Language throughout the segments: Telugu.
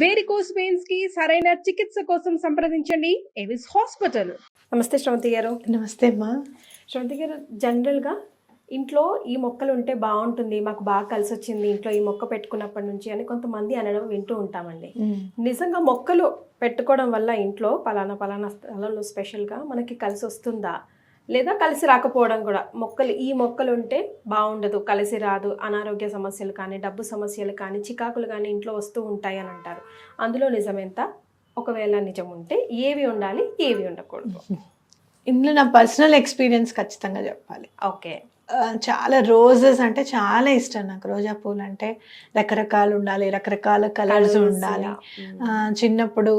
వేరికోస్ వెయిన్స్ కి సరైన చికిత్స కోసం సంప్రదించండి ఎవిస్ హాస్పిటల్. నమస్తే శ్రవంతి గారు. నమస్తే అమ్మా. శ్రవంతి గారు, జనరల్గా ఇంట్లో ఈ మొక్కలు ఉంటే బాగుంటుంది, మాకు బాగా కలిసి వచ్చింది ఇంట్లో ఈ మొక్క పెట్టుకున్నప్పటి నుంచి అని కొంతమంది అనడం వింటూ ఉంటామండి. నిజంగా మొక్కలు పెట్టుకోవడం వల్ల ఇంట్లో పలానా స్థలంలో స్పెషల్గా మనకి కలిసి వస్తుందా, లేదా కలిసి రాకపోవడం కూడా? ఈ మొక్కలు ఉంటే బాగుండదు, కలిసి రాదు, అనారోగ్య సమస్యలు కానీ డబ్బు సమస్యలు కానీ చికాకులు కానీ ఇంట్లో వస్తూ ఉంటాయి అని అంటారు. అందులో నిజమెంత? ఒకవేళ నిజం ఉంటే ఏవి ఉండాలి, ఏవి ఉండకూడదు? ఇందులో నా పర్సనల్ ఎక్స్పీరియన్స్ ఖచ్చితంగా చెప్పాలి. ఓకే. చాలా రోజెస్ అంటే చాలా ఇష్టం నాకు. రోజా పూలు అంటే రకరకాలు ఉండాలి, రకరకాల కలర్స్ ఉండాలి. చిన్నప్పుడు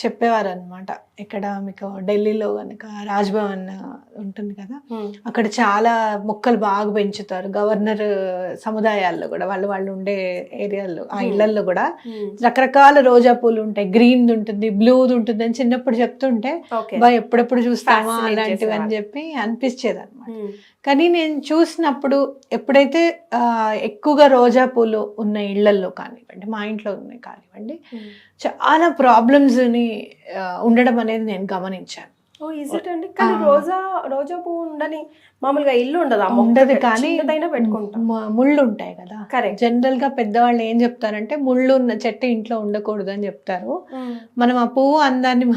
చెప్పేవారు అనమాట, ఇక్కడ మీకు ఢిల్లీలో కనుక రాజ్భవన్ ఉంటుంది కదా, అక్కడ చాలా మొక్కలు బాగా పెంచుతారు. గవర్నర్ సముదాయాల్లో కూడా వాళ్ళు ఉండే ఏరియాల్లో ఆ ఇళ్లలో కూడా రకరకాల రోజా పూలు ఉంటాయి. గ్రీన్ ఉంటుంది, బ్లూది ఉంటుంది అని చిన్నప్పుడు చెప్తుంటే ఎప్పుడెప్పుడు చూస్తామా అలాంటివి అని చెప్పి అనిపించేది అనమాట. కానీ నేను చూసినప్పుడు ఎప్పుడైతే ఎక్కువగా రోజా పూలు ఉన్న ఇళ్లల్లో కానివ్వండి, మా ఇంట్లో ఉన్నాయి కానివ్వండి, చాలా ప్రాబ్లమ్స్ని ఉండడం అనేది నేను గమనించాను. కానీ రోజా పువ్వు ఉండని మామూలుగా ఇల్లు ఉండదు, కానీ పెట్టుకుంటాం. ముళ్ళు ఉంటాయి కదా. జనరల్ గా పెద్దవాళ్ళు ఏం చెప్తారంటే ముళ్ళు ఉన్న చెట్టు ఇంట్లో ఉండకూడదు అని చెప్తారు. మనం ఆ పువ్వు అందాన్ని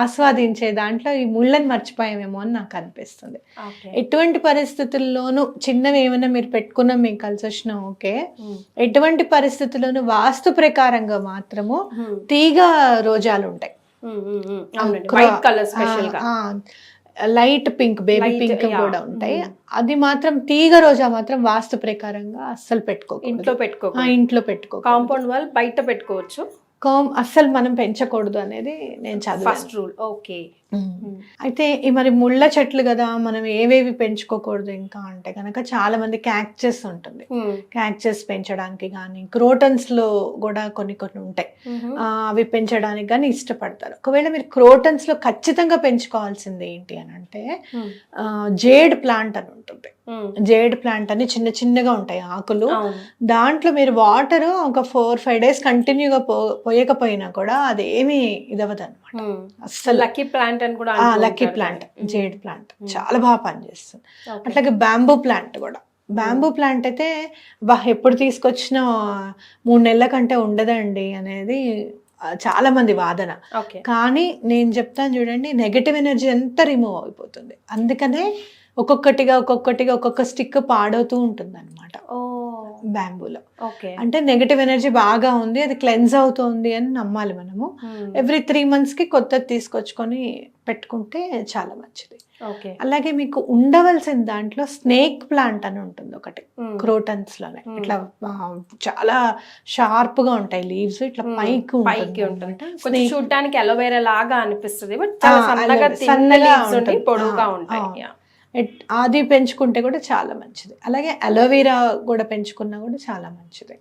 ఆస్వాదించే దాంట్లో ఈ ముళ్ళని మర్చిపోయామేమో అని నాకు అనిపిస్తుంది. ఎటువంటి పరిస్థితుల్లోనూ చిన్నవి ఏమైనా మీరు పెట్టుకున్నా మీకు కలిసి వచ్చినా ఓకే, ఎటువంటి పరిస్థితుల్లోనూ వాస్తు ప్రకారంగా మాత్రము తీగ రోజాలు ఉంటాయి. లైట్ పింక్, బేబీ పింక్ కూడా ఉంటాయి. అది మాత్రం తీగ రోజా మాత్రం వాస్తు ప్రకారంగా అస్సలు ఇంట్లో పెట్టుకో. కాంపౌండ్ వాల్ బయట పెట్టుకోవచ్చు, అస్సలు మనం పెంచకూడదు అనేది నేను చదివాను. First rule. ఓకే. అయితే మరి ముళ్ళ చెట్లు కదా, మనం ఏవేవి పెంచుకోకూడదు ఇంకా అంటే కనుక చాలా మంది క్యాక్టస్ ఉంటుంది. క్యాక్టస్ పెంచడానికి కానీ, క్రోటన్స్ లో కూడా కొన్ని ఉంటాయి, అవి పెంచడానికి కానీ ఇష్టపడతారు. ఒకవేళ మీరు క్రోటన్స్ లో ఖచ్చితంగా పెంచుకోవాల్సింది ఏంటి అని అంటే జేడ్ ప్లాంట్ అని ఉంటుంది. జేడ్ ప్లాంట్ అని చిన్న చిన్నగా ఉంటాయి ఆకులు. దాంట్లో మీరు వాటర్ ఒక 4-5 days కంటిన్యూగా పోయకపోయినా కూడా అదేమి ఇదవదు అనమాట. అస్సలు లక్కీ ప్లాంట్ అని కూడా, లక్కీ ప్లాంట్, జేడ్ ప్లాంట్ చాలా బాగా పనిచేస్తుంది. అట్లాగే బ్యాంబూ ప్లాంట్ కూడా. బ్యాంబూ ప్లాంట్ అయితే ఎప్పుడు తీసుకొచ్చినా 3 నెలల కంటే ఉండదండి అనేది చాలా మంది వాదన. కానీ నేను చెప్తాను చూడండి, నెగటివ్ ఎనర్జీ అంతా రిమూవ్ అయిపోతుంది. అందుకనే ఒక్కొక్క స్టిక్ పాడవుతూ ఉంటుంది అనమాట బ్యాంబూలో. అంటే నెగటివ్ ఎనర్జీ బాగా ఉంది, అది క్లెన్స్ అవుతుంది అని నమ్మాలి మనము. ఎవ్రీ 3 months కి కొత్తది తీసుకొచ్చుకొని పెట్టుకుంటే చాలా మంచిది. అలాగే మీకు ఉండవలసిన దాంట్లో స్నేక్ ప్లాంట్ అని ఉంటుంది ఒకటి, క్రోటన్స్ లోనే. ఇట్లా చాలా షార్ప్ గా ఉంటాయి లీవ్స్, ఇట్లా పైకి ఉంటుంది. చూడటానికి అలోవేరా లాగా అనిపిస్తుంది, పొడవుగా ఉంటాయి. అది పెంచుకుంటే కూడా చాలా మంచిది. అలాగే అలోవెరా కూడా పెంచుకున్నా కూడా చాలా మంచిది.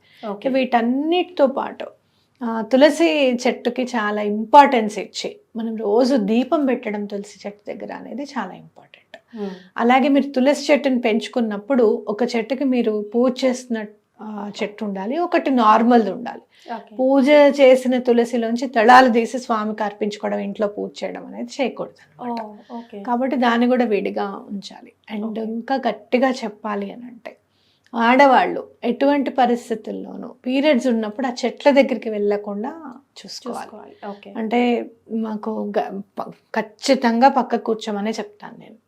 వీటన్నిటితో పాటు తులసి చెట్టుకి చాలా ఇంపార్టెన్స్ ఇచ్చి మనం రోజు దీపం పెట్టడం తులసి చెట్టు దగ్గర అనేది చాలా ఇంపార్టెంట్. అలాగే మీరు తులసి చెట్టుని పెంచుకున్నప్పుడు ఒక చెట్టుకి మీరు పూజ చేస్తున్న చెట్టు ఉండాలి, ఒకటి నార్మల్ది ఉండాలి. పూజ చేసిన తులసిలోంచి దళాలు తీసి స్వామికి అర్పించుకోవడం, ఇంట్లో పూజ చేయడం అనేది చేయకూడదు అనమాట. కాబట్టి దాన్ని కూడా విడిగా ఉంచాలి. అండ్ ఇంకా గట్టిగా చెప్పాలి అని అంటే ఆడవాళ్ళు ఎటువంటి పరిస్థితుల్లోనూ పీరియడ్స్ ఉన్నప్పుడు ఆ చెట్ల దగ్గరికి వెళ్ళకుండా చూసుకోవాలి. అంటే మాకు ఖచ్చితంగా పక్క కూర్చోమనే చెప్తాను నేను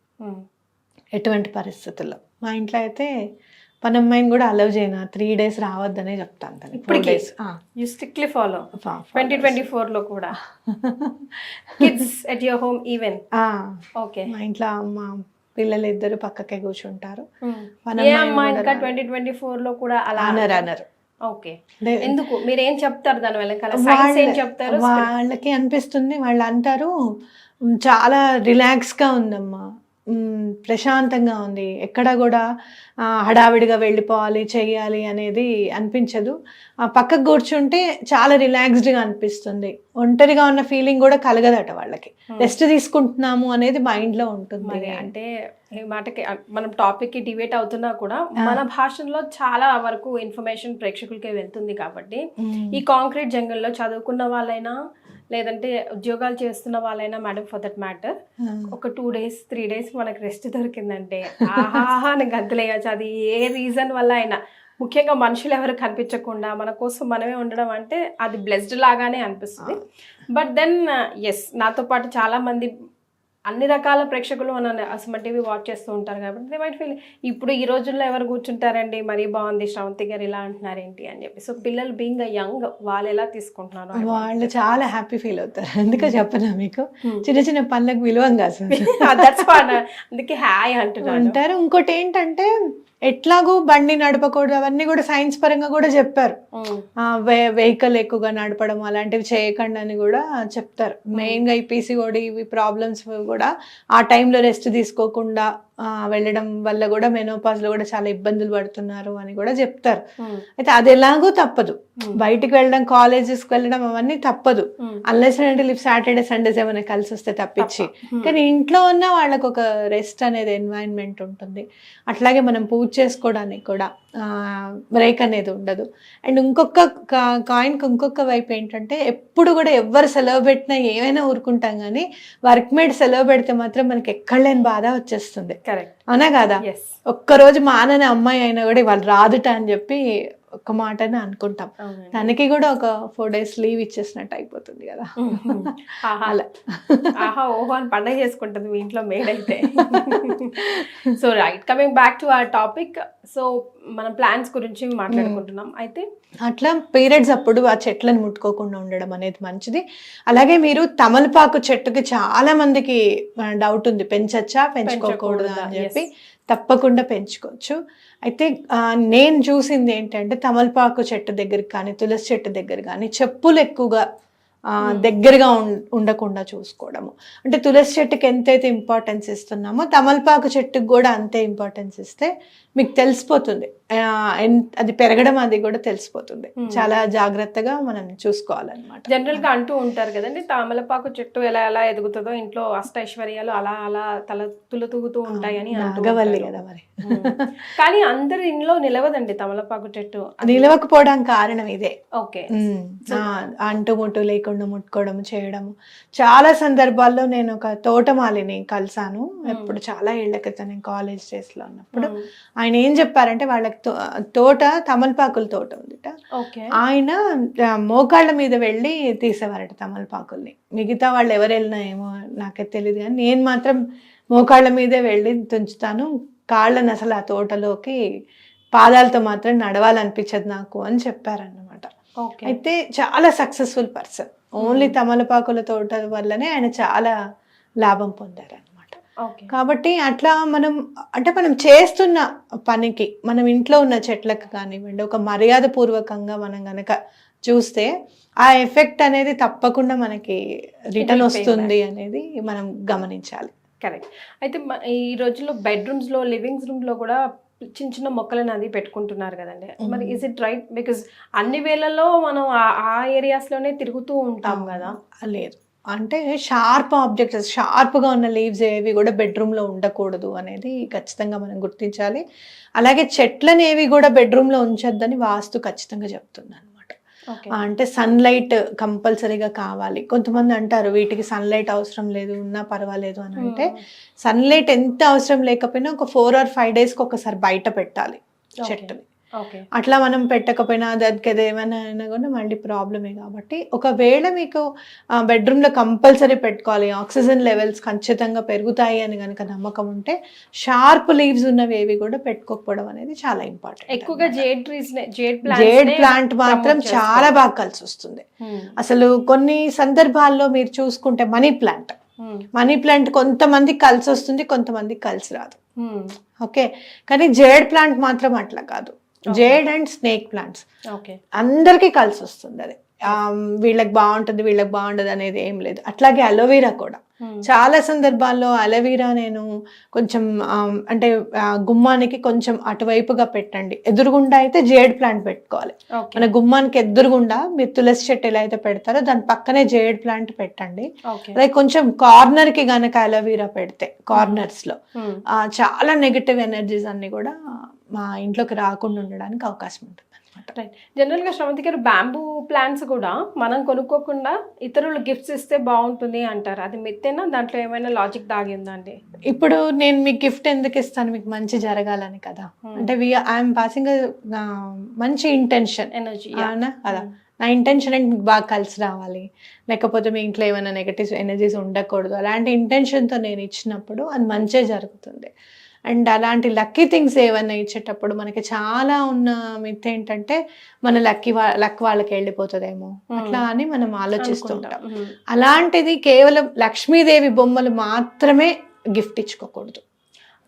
ఎటువంటి పరిస్థితుల్లో. మా ఇంట్లో అయితే పనమ్మాయిని కూడా అలౌ చేయను, 3 days రావద్దనే చెప్తాను. స్ట్రిక్ట్లీ ఫాలో 2024 లో కూడా kids at your home even. Okay. మా ఇంట్లో మా పిల్లలు 2 పక్కకే కూర్చుంటారు. 2024 లో కూడా అలా అనరు. ఓకే. ఎందుకు, మీరు ఏం చెప్తారు దాని వల్ల? ఏం చెప్తారు? వాళ్ళకి అనిపిస్తుంది, వాళ్ళు అంటారు చాలా రిలాక్స్ గా ఉందమ్మా, ప్రశాంతంగా ఉంది. ఎక్కడ కూడా హడావిడిగా వెళ్ళిపోవాలి చెయ్యాలి అనేది అనిపించదు. పక్కకు కూర్చుంటే చాలా రిలాక్స్డ్గా అనిపిస్తుంది. ఒంటరిగా ఉన్న ఫీలింగ్ కూడా కలగదట వాళ్ళకి. రెస్ట్ తీసుకుంటున్నాము అనేది మైండ్లో ఉంటుంది. మరి అంటే ఈ మాటకి మనం టాపిక్కి డిబేట్ అవుతున్నా కూడా మన భాషలో చాలా వరకు ఇన్ఫర్మేషన్ ప్రేక్షకులకే వెళ్తుంది కాబట్టి ఈ కాంక్రీట్ జంగల్లో చదువుకున్న వాళ్ళైనా లేదంటే ఉద్యోగాలు చేస్తున్న వాళ్ళైనా మేడం ఫర్ దట్ మ్యాటర్ ఒక 2 days 3 days మనకు రెస్ట్ దొరికిందంటే ఆహాహా అని గంతులేయచ్చు. అది ఏ రీజన్ వల్ల అయినా, ముఖ్యంగా మనుషులు ఎవరు కనిపించకుండా మన కోసం మనమే ఉండడం అంటే అది బ్లెస్డ్ లాగానే అనిపిస్తుంది. బట్ దెన్ ఎస్, నాతో పాటు చాలా మంది అన్ని రకాల ప్రేక్షకులు మన అసమ టీవీ వాచ్ చేస్తూ ఉంటారు కాబట్టి దే మైట్ ఫీల్ ఇప్పుడు ఈ రోజుల్లో ఎవరు కూర్చుంటారండి మరీ బాగుంది శ్రవంతి గారు ఇలా అంటున్నారు ఏంటి అని చెప్పి. సో పిల్లలు బీయింగ్ అ యంగ్ వాళ్ళు ఎలా తీసుకుంటున్నారు? వాళ్ళు చాలా హ్యాపీ ఫీల్ అవుతారు. అందుకే చెప్పనా మీకు, చిన్న చిన్న పనులకు విలువంగా అందుకే హాయ్ అంటున్నారు అంటారు. ఇంకోటి ఏంటంటే ఎట్లాగూ బండి నడపకూడదు అవన్నీ కూడా సైన్స్ పరంగా కూడా చెప్పారు. వెహికల్ ఎక్కువగా నడపడం అలాంటివి చేయకండి అని కూడా చెప్తారు. మెయిన్గా ఈ పీసీఓడి ఇవి ప్రాబ్లమ్స్ కూడా ఆ టైంలో రెస్ట్ తీసుకోకుండా వెళ్ళడం వల్ల కూడా మెనోపాజ్లో కూడా చాలా ఇబ్బందులు పడుతున్నారు అని కూడా చెప్తారు. అయితే అది ఎలాగో తప్పదు. బయటికి వెళ్ళడం, కాలేజెస్కి వెళ్ళడం అవన్నీ తప్పదు. అన్లెస్ అంటే సాటర్డే సండేస్ ఏమైనా కలిసి వస్తే తప్పించి. కానీ ఇంట్లో ఉన్న వాళ్ళకు ఒక రెస్ట్ అనేది ఎన్వైరన్మెంట్ ఉంటుంది. అట్లాగే మనం పూజ చేసుకోవడానికి కూడా బ్రేక్ అనేది ఉండదు. అండ్ ఇంకొక కాయిన్కి ఇంకొక వైపు ఏంటంటే ఎప్పుడు కూడా ఎవరు సెలవు పెట్టినా ఏమైనా ఊరుకుంటాం, కానీ వర్క్ మేట్ సెలవు పెడితే మాత్రం మనకి ఎక్కడ లేని బాధ వచ్చేస్తుంది. కరెక్ట్ అవునా కాదా? ఒక్కరోజు మానని అమ్మాయి అయినా కూడా వాళ్ళు రాదుట అని చెప్పి ఒక్క మాటనే అనుకుంటాం. తనకి కూడా ఒక 4 days లీవ్ ఇచ్చేసినట్టు అయిపోతుంది కదా. అలా ఆహా ఓహో అని పండగ చేసుకుంటుంది మీ ఇంట్లో మేడైతే. So right, coming back to our topic. So మనం ప్లాన్స్ గురించి మాట్లాడుకుంటున్నాం. అయితే అట్లా పీరియడ్స్ అప్పుడు ఆ చెట్లను ముట్టుకోకుండా ఉండడం అనేది మంచిది. అలాగే మీరు తమలపాకు చెట్టుకి చాలా మందికి డౌట్ ఉంది, పెంచచ్చా పెంచుకోకూడదా అని చెప్పి. తప్పకుండా పెంచుకోవచ్చు. అయితే నేను చూసింది ఏంటంటే తమలపాకు చెట్టు దగ్గరికి కానీ తులసి చెట్టు దగ్గర కానీ చెప్పులు ఎక్కువగా దగ్గరగా ఉండకుండా చూసుకోవడము. అంటే తులసి చెట్టుకి ఎంతైతే ఇంపార్టెన్స్ ఇస్తున్నామో తమలపాకు చెట్టుకు కూడా అంతే ఇంపార్టెన్స్ ఇస్తే మీకు తెలిసిపోతుంది. అది పెరగడం అది కూడా తెలిసిపోతుంది. చాలా జాగ్రత్తగా మనం చూసుకోవాలన్నమాట. జనరల్ గా అంటూ ఉంటారు కదండి, తామలపాకు చెట్టు ఎలా ఎలా ఎదుగుతుందో ఇంట్లో అష్టైశ్వర్యాలు అలా అలా తులుతూగుతూ ఉంటాయి అని నాగవల్లి కదా మరి. కానీ అందరి ఇంట్లో నిలవదండి తమలపాకు చెట్టు. నిలవకపోవడానికి కారణం ఇదే. ఓకే, అంటుముట్టు లేకుండా ముట్టుకోవడం చేయడము. చాలా సందర్భాల్లో నేను ఒక తోటమాలిని కలిసాను. ఎప్పుడు చాలా ఏళ్ల క్రితం నేను కాలేజ్ డేస్ లో ఉన్నప్పుడు. ఆయన ఏం చెప్పారంటే వాళ్ళకి తోట తమలపాకుల తోట ఉందిట. ఆయన మోకాళ్ళ మీద వెళ్ళి తీసేవారట తమలపాకుల్ని. మిగతా వాళ్ళు ఎవరు వెళ్ళినా ఏమో నాకైతే తెలియదు, కానీ నేను మాత్రం మోకాళ్ళ మీదే వెళ్ళి తుంచుతాను. కాళ్ళని అసలు ఆ తోటలోకి పాదాలతో మాత్రం నడవాలనిపించదు నాకు అని చెప్పారన్నమాట. అయితే చాలా సక్సెస్ఫుల్ పర్సన్. ఓన్లీ తమలపాకుల తోట వల్లనే ఆయన చాలా లాభం పొందారు. కాబట్టి అట్లా మనం చేస్తున్న పనికి, మనం ఇంట్లో ఉన్న చెట్లకు కానివ్వండి, ఒక మర్యాద పూర్వకంగా మనం గనక చూస్తే ఆ ఎఫెక్ట్ అనేది తప్పకుండా మనకి రిటర్న్ వస్తుంది అనేది మనం గమనించాలి. కరెక్ట్. అయితే ఈ రోజుల్లో బెడ్రూమ్స్ లో, లివింగ్ రూమ్ లో కూడా చిన్న చిన్న మొక్కలను అది పెట్టుకుంటున్నారు కదండి. మరి ఇస్ ఇట్ రైట్? బికాజ్ అన్ని వేళల్లో మనం ఆ ఏరియాస్ లోనే తిరుగుతూ ఉంటాం కదా. లేదు, అంటే షార్ప్ ఆబ్జెక్ట్స్, షార్ప్గా ఉన్న లీవ్స్ ఏవి కూడా బెడ్రూమ్లో ఉండకూడదు అనేది ఖచ్చితంగా మనం గుర్తించాలి. అలాగే చెట్లను ఏవి కూడా బెడ్రూమ్లో ఉంచొద్దని వాస్తు ఖచ్చితంగా చెప్తుంది అనమాట. అంటే సన్లైట్ కంపల్సరీగా కావాలి. కొంతమంది అంటారు వీటికి సన్లైట్ అవసరం లేదు, ఉన్నా పర్వాలేదు అని. అంటే సన్లైట్ ఎంత అవసరం లేకపోయినా ఒక 4 or 5 daysకి ఒకసారి బయట పెట్టాలి చెట్టుని. అట్లా మనం పెట్టకపోయినా దానికి ఏమైనా అయినా కూడా మళ్ళీ ప్రాబ్లమే. కాబట్టి ఒకవేళ మీకు బెడ్రూమ్లో కంపల్సరీ పెట్టుకోవాలి, ఆక్సిజన్ లెవెల్స్ ఖచ్చితంగా పెరుగుతాయి అని కనుక నమ్మకం ఉంటే షార్ప్ లీవ్స్ ఉన్నవి ఏవి కూడా పెట్టుకోకపోవడం అనేది చాలా ఇంపార్టెంట్. ఎక్కువగా జేడ్ ప్లాంట్ మాత్రం చాలా బాగా కలిసి వస్తుంది. అసలు కొన్ని సందర్భాల్లో మీరు చూసుకుంటే మనీ ప్లాంట్ కొంతమందికి కలిసి వస్తుంది, కొంతమందికి కలిసి రాదు. ఓకే, కానీ జేడ్ ప్లాంట్ మాత్రం అట్లా కాదు. జేడ్ అండ్ స్నేక్ ప్లాంట్స్ అందరికీ కలిసి వస్తుంది. అది వీళ్ళకి బాగుంటుంది వీళ్ళకి బాగుండదు అనేది ఏం లేదు. అట్లాగే అలోవెరా కూడా చాలా సందర్భాల్లో అలోవెరా నేను కొంచెం అంటే గుమ్మానికి కొంచెం అటువైపుగా పెట్టండి. ఎదురుగుండా అయితే జేడ్ ప్లాంట్ పెట్టుకోవాలి. మన గుమ్మానికి ఎదురుగుండా మీరు తులసి చెట్టు ఎలా అయితే పెడతారో దాని పక్కనే జేడ్ ప్లాంట్ పెట్టండి. అలాగే కొంచెం కార్నర్ కి గనక అలోవెరా పెడితే కార్నర్స్ లో చాలా నెగటివ్ ఎనర్జీస్ అన్ని కూడా మా ఇంట్లోకి రాకుండా ఉండడానికి అవకాశం ఉంటుంది. జనరల్ గా శ్రవంతి గారు బ్యాంబూ ప్లాంట్స్ కూడా మనం కొనుక్కోకుండా ఇతరులు గిఫ్ట్స్ ఇస్తే బాగుంటుంది అంటారు. అది మిత్తేనా, దాంట్లో ఏమైనా లాజిక్ దాగి ఉందా అండి? ఇప్పుడు నేను మీకు గిఫ్ట్ ఎందుకు ఇస్తాను, మీకు మంచి జరగాలని కదా. అంటే ఐఎమ్ పాసింగ్ మంచి ఇంటెన్షన్ ఎనర్జీ అలా నా ఇంటెన్షన్ అంటే మీకు బాగా కలిసి రావాలి, లేకపోతే మీ ఇంట్లో ఏమైనా నెగటివ్ ఎనర్జీస్ ఉండకూడదు, అలాంటి ఇంటెన్షన్తో నేను ఇచ్చినప్పుడు అది మంచిగా జరుగుతుంది. అండ్ అలాంటి లక్కీ థింగ్స్ ఏమైనా ఇచ్చేటప్పుడు మనకి చాలా ఉన్న మిత్ ఏంటంటే మన లక్ వాళ్ళకి వెళ్ళిపోతుందేమో అట్లా అని మనం ఆలోచిస్తూ ఉంటాం. అలాంటిది కేవలం లక్ష్మీదేవి బొమ్మలు మాత్రమే గిఫ్ట్ ఇచ్చుకోకూడదు.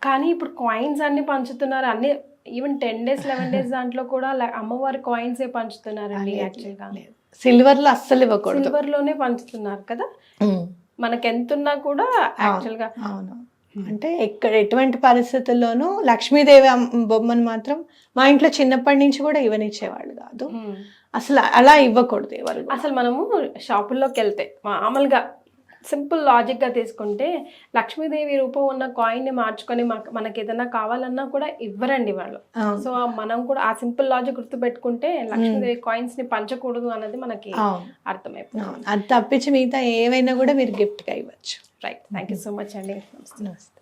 కానీ ఇప్పుడు కాయిన్స్ అన్ని పంచుతున్నారు, అన్ని ఈవెన్ 10 days 11 days దాంట్లో కూడా అమ్మవారి కాయిన్స్ ఏ పంచుతున్నారండి. యాక్చువల్గా సిల్వర్ లో అస్సలు ఇవ్వకూడదు, సిల్వర్ లోనే పంచుతున్నారు కదా. మనకి ఎంత ఉన్నా కూడా యాక్చువల్గా అవును. అంటే ఎటువంటి పరిస్థితుల్లోనూ లక్ష్మీదేవి బొమ్మను మాత్రం మా ఇంట్లో చిన్నప్పటి నుంచి కూడా ఇవ్వనిచ్చేవాళ్ళు కాదు. అసలు అలా ఇవ్వకూడదు ఎవరు. అసలు మనము షాపుల్లోకి వెళ్తే మామూలుగా సింపుల్ లాజిక్ గా తీసుకుంటే లక్ష్మీదేవి రూపం ఉన్న కాయిన్ ని మార్చుకొని మనకి ఏదైనా కావాలన్నా కూడా ఇవ్వరండి వాళ్ళు. సో మనం కూడా ఆ సింపుల్ లాజిక్ గుర్తు పెట్టుకుంటే లక్ష్మీదేవి కాయిన్స్ ని పంచకూడదు అన్నది మనకి అర్థమైపోతుంది. అది తప్పించి మిగతా ఏవైనా కూడా మీరు గిఫ్ట్ గా ఇవ్వచ్చు. Right, thank you so much అండి. నమస్తే.